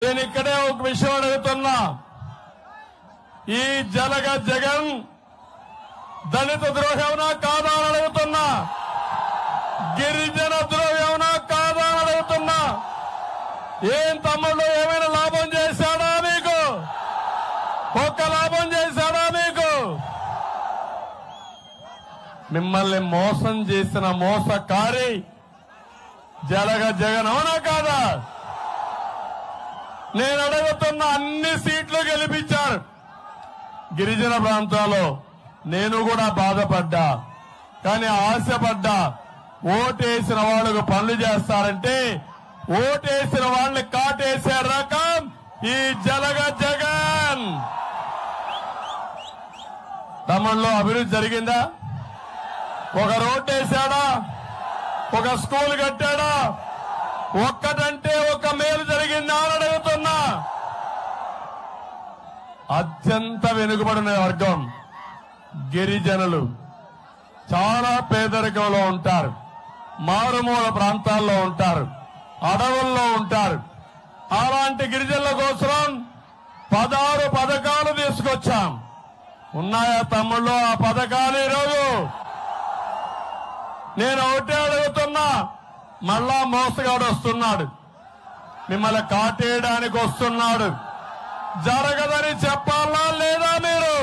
నేను ఇక్కడే ఒక విషయం అడుగుతున్నా. ఈ జగన్ దళిత ద్రోహేమనా కాదా అని అడుగుతున్నా. గిరిజన ద్రోహేమనా కాదా అని అడుగుతున్నా. ఏం తమ్ముళ్ళు ఏమైనా లాభం చేశాడా మీకు? ఒక్క లాభం చేశాడా మీకు? మిమ్మల్ని మోసం చేసిన మోసకారి జగన్ అవునా కాదా? నేను అడుగుతున్న అన్ని సీట్లు గెలిపించారు. గిరిజన ప్రాంతాల్లో నేను కూడా బాధపడ్డా, కానీ ఆశపడ్డా. ఓటేసిన వాళ్ళకు పనులు చేస్తారంటే ఓటేసిన వాళ్ళని కాటేసే రకం ఈ జగన్. తమిళలో అభివృద్ధి జరిగిందా? ఒక రోడ్డు వేశాడా? ఒక స్కూల్ కట్టాడా? ఒక్కటంటే ఒక మేలు జరిగిందా అని అడుగుతున్నా. అత్యంత వెనుకబడిన వర్గం గిరిజనులు చాలా పేదరికంలో ఉంటారు, మారుమూల ప్రాంతాల్లో ఉంటారు, అడవుల్లో ఉంటారు. అలాంటి గిరిజనుల కోసం 16 పథకాలు తీసుకొచ్చాం. ఉన్నాయా తమ్ముళ్ళు ఆ పథకాలు? ఈరోజు నేను ఒకటే అడుగుతున్నా. మళ్ళా మోసగాడు వస్తున్నాడు, మిమ్మల్ని కాటేయడానికి వస్తున్నాడు. జరగదని చెప్పాలా లేదా మీరు?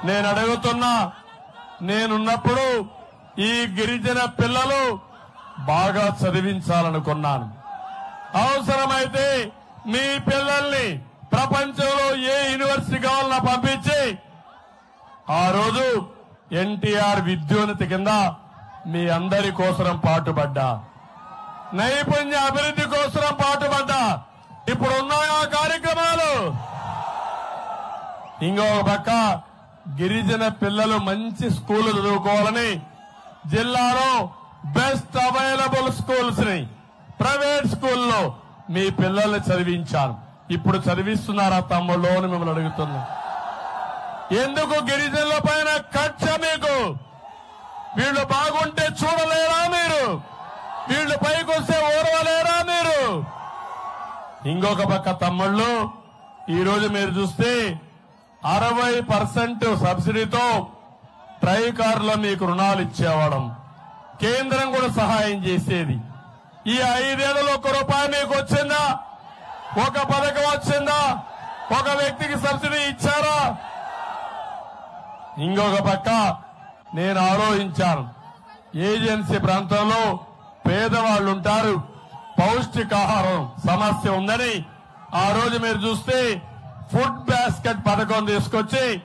నేను అడుగుతున్నా. నేనున్నప్పుడు ఈ గిరిజన పిల్లలు బాగా చదివించాలనుకున్నాను. అవసరమైతే మీ పిల్లల్ని ప్రపంచంలో ఏ యూనివర్సిటీ కావాలన్నా పంపించి ఆ రోజు ఎన్టీఆర్ విద్యోన్నతి కింద మీ అందరి కోసం పాటుపడ్డా, నైపుణ్య అభివృద్ధి కోసం పాటుపడ్డా. ఇప్పుడు ఉన్నాయా కార్యక్రమాలు? ఇంకొక పక్క గిరిజన పిల్లలు మంచి స్కూల్ చదువుకోవాలని జిల్లాలో బెస్ట్ అవైలబుల్ స్కూల్స్ ని ప్రైవేట్ స్కూల్లో మీ పిల్లల్ని చదివించాను. ఇప్పుడు చదివిస్తున్నారా తమ్ముళ్ళు అని మిమ్మల్ని అడుగుతున్నా. ఎందుకు గిరిజనుల పైన కక్ష మీకు? వీళ్ళు బాగుంటే చూడలేరా మీరు? వీళ్ళు పైకి వస్తే ఓర్వలేరా మీరు? ఇంకొక పక్క తమ్ముళ్ళు ఈరోజు మీరు చూస్తే 60% సబ్సిడీతో ట్రై కార్లో మీకు రుణాలు ఇచ్చేవాళ్ళం. కేంద్రం కూడా సహాయం చేసేది. ఈ 5 ఏళ్లలో ₹1 మీకు వచ్చిందా? ఒక పథకం వచ్చిందా? ఒక వ్యక్తికి సబ్సిడీ ఇచ్చారా? ఇంకొక పక్క నేను ఆలోచించాను. ఏజెన్సీ ప్రాంతంలో పేదవాళ్లు ఉంటారు, పౌష్టికాహారం సమస్య ఉందని ఆ రోజు మీరు చూస్తే ఫుడ్ బాస్కెట్ పథకం తీసుకొచ్చి